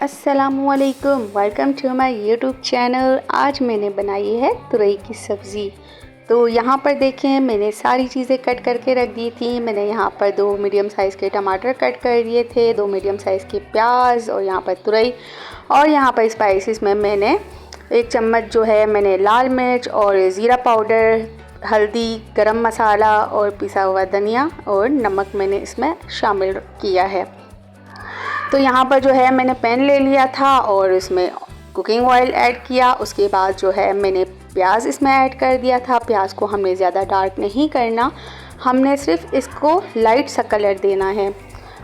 अस्सलामु अलैकुम, welcome to my YouTube channel. आज मैंने बनाई है तुरई की सब्ज़ी। तो यहाँ पर देखें, मैंने सारी चीज़ें कट करके रख दी थी। मैंने यहाँ पर 2 मीडियम साइज़ के टमाटर कट कर दिए थे, 2 मीडियम साइज़ के प्याज और यहाँ पर तुरई। और यहाँ पर स्पाइसेस में मैंने 1 चम्मच जो है मैंने लाल मिर्च और ज़ीरा पाउडर, हल्दी, गरम मसाला और पिसा हुआ धनिया और नमक मैंने इसमें शामिल किया है। तो यहाँ पर जो है मैंने पैन ले लिया था और इसमें कुकिंग ऑयल ऐड किया। उसके बाद जो है मैंने प्याज इसमें ऐड कर दिया था। प्याज को हमने ज़्यादा डार्क नहीं करना, हमने सिर्फ इसको लाइट सा कलर देना है।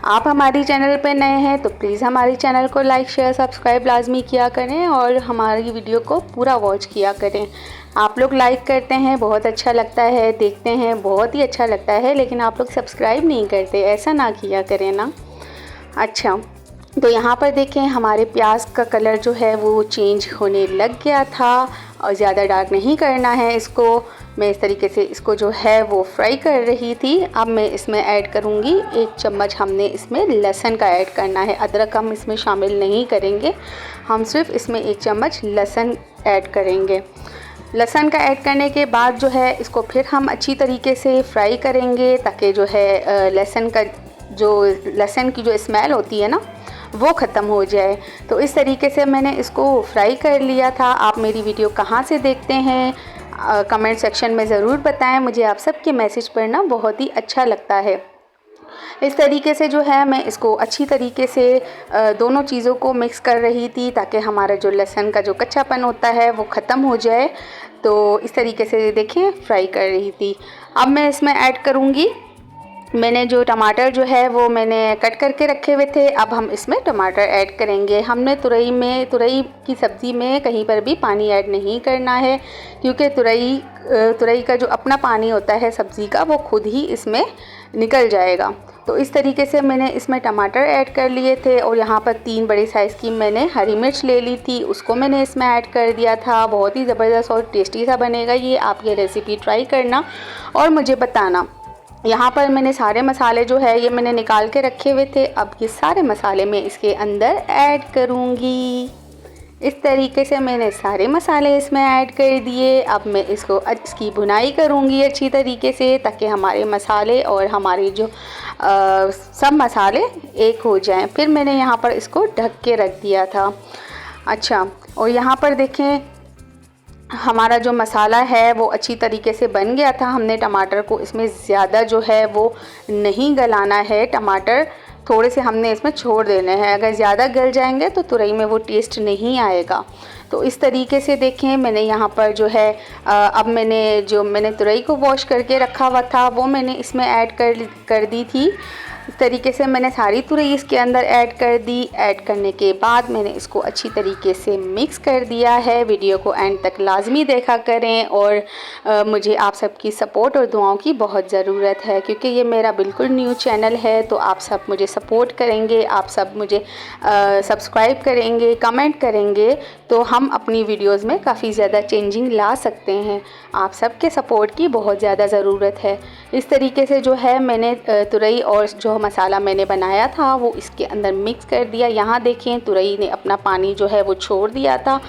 आप हमारी चैनल पे नए हैं तो प्लीज़ हमारी चैनल को लाइक शेयर सब्सक्राइब लाजमी किया करें और हमारी वीडियो को पूरा वॉच किया करें। आप लोग लाइक करते हैं, बहुत अच्छा लगता है, देखते हैं बहुत ही अच्छा लगता है, लेकिन आप लोग सब्सक्राइब नहीं करते, ऐसा ना किया करें ना। अच्छा, तो यहाँ पर देखें हमारे प्याज का कलर जो है वो चेंज होने लग गया था और ज़्यादा डार्क नहीं करना है इसको। मैं इस तरीके से इसको जो है वो फ्राई कर रही थी। अब मैं इसमें ऐड करूँगी 1 चम्मच, हमने इसमें लहसुन का ऐड करना है। अदरक हम इसमें शामिल नहीं करेंगे, हम सिर्फ इसमें 1 चम्मच लहसुन ऐड करेंगे। लहसुन का ऐड करने के बाद जो है इसको फिर हम अच्छी तरीके से फ्राई करेंगे ताकि जो है लहसुन की जो स्मेल होती है ना वो ख़त्म हो जाए। तो इस तरीके से मैंने इसको फ्राई कर लिया था। आप मेरी वीडियो कहाँ से देखते हैं कमेंट सेक्शन में ज़रूर बताएं, मुझे आप सबके मैसेज पढ़ना बहुत ही अच्छा लगता है। इस तरीके से जो है मैं इसको अच्छी तरीके से दोनों चीज़ों को मिक्स कर रही थी ताकि हमारा जो लहसुन का जो कच्चापन होता है वो ख़त्म हो जाए। तो इस तरीके से देखें फ्राई कर रही थी। अब मैं इसमें ऐड करूँगी, मैंने जो टमाटर जो है वो मैंने कट करके रखे हुए थे। अब हम इसमें टमाटर ऐड करेंगे। हमने तुरई की सब्ज़ी में कहीं पर भी पानी ऐड नहीं करना है, क्योंकि तुरई का जो अपना पानी होता है सब्ज़ी का वो खुद ही इसमें निकल जाएगा। तो इस तरीके से मैंने इसमें टमाटर ऐड कर लिए थे और यहाँ पर 3 बड़े साइज़ की मैंने हरी मिर्च ले ली थी, उसको मैंने इसमें ऐड कर दिया था। बहुत ही ज़बरदस्त और टेस्टी सा बनेगा ये। आप ये रेसिपी ट्राई करना और मुझे बताना। यहाँ पर मैंने सारे मसाले जो है ये मैंने निकाल के रखे हुए थे। अब ये सारे मसाले मैं इसके अंदर ऐड करूँगी। इस तरीके से मैंने सारे मसाले इसमें ऐड कर दिए। अब मैं इसकी भुनाई करूँगी अच्छी तरीके से ताकि हमारे मसाले और हमारे जो सब मसाले एक हो जाएं। फिर मैंने यहाँ पर इसको ढक के रख दिया था। अच्छा, और यहाँ पर देखें हमारा जो मसाला है वो अच्छी तरीके से बन गया था। हमने टमाटर को इसमें ज़्यादा जो है वो नहीं गलाना है, टमाटर थोड़े से हमने इसमें छोड़ देने हैं। अगर ज़्यादा गल जाएंगे तो तुरई में वो टेस्ट नहीं आएगा। तो इस तरीके से देखें मैंने यहाँ पर जो है अब मैंने तुरई को वॉश करके रखा हुआ था वो मैंने इसमें ऐड कर दी थी। इस तरीके से मैंने सारी तुरई इसके अंदर ऐड कर दी। ऐड करने के बाद मैंने इसको अच्छी तरीके से मिक्स कर दिया है। वीडियो को एंड तक लाजमी देखा करें और मुझे आप सबकी सपोर्ट और दुआओं की बहुत ज़रूरत है, क्योंकि ये मेरा बिल्कुल न्यू चैनल है। तो आप सब मुझे सपोर्ट करेंगे, आप सब मुझे सब्सक्राइब करेंगे, कमेंट करेंगे तो हम अपनी वीडियोज़ में काफ़ी ज़्यादा चेंजिंग ला सकते हैं। आप सबके सपोर्ट की बहुत ज़्यादा ज़रूरत है। इस तरीके से जो है मैंने तुरई और जो मसाला मैंने बनाया था वो इसके अंदर मिक्स कर दिया। यहाँ देखें तुरई ने अपना पानी जो है वो छोड़ दिया था।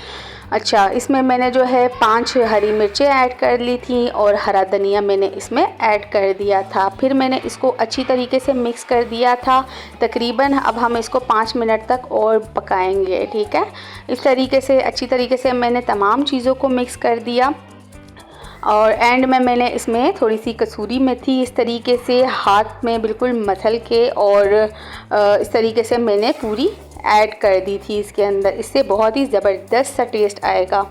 अच्छा, इसमें मैंने जो है 5 हरी मिर्चें ऐड कर ली थी और हरा धनिया मैंने इसमें ऐड कर दिया था। फिर मैंने इसको अच्छी तरीके से मिक्स कर दिया था। तकरीबन अब हम इसको 5 मिनट तक और पकाएंगे, ठीक है। इस तरीके से अच्छी तरीके से मैंने तमाम चीज़ों को मिक्स कर दिया और एंड में मैंने इसमें थोड़ी सी कसूरी मेथी इस तरीके से हाथ में बिल्कुल मसल के और इस तरीके से मैंने पूरी ऐड कर दी थी इसके अंदर। इससे बहुत ही ज़बरदस्त सा टेस्ट आएगा।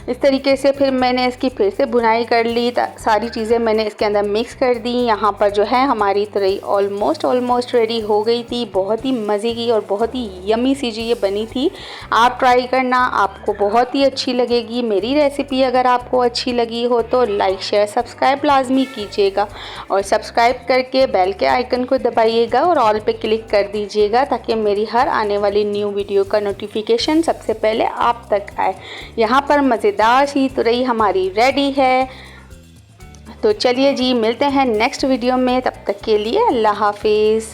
इस तरीके से फिर मैंने इसकी फिर से भुनाई कर ली। सारी चीज़ें मैंने इसके अंदर मिक्स कर दी। यहाँ पर जो है हमारी तुरई ऑलमोस्ट रेडी हो गई थी। बहुत ही मज़े की और बहुत ही यमी सी जी ये बनी थी। आप ट्राई करना, आपको बहुत ही अच्छी लगेगी मेरी रेसिपी। अगर आपको अच्छी लगी हो तो लाइक शेयर सब्सक्राइब लाजमी कीजिएगा और सब्सक्राइब करके बेल के आइकन को दबाइएगा और ऑल पे क्लिक कर दीजिएगा ताकि मेरी हर आने वाली न्यू वीडियो का नोटिफिकेशन सबसे पहले आप तक आए। यहाँ पर मज़ेदार सी तुरई हमारी रेडी है। तो चलिए जी, मिलते हैं नेक्स्ट वीडियो में, तब तक के लिए अल्लाह हाफिज़।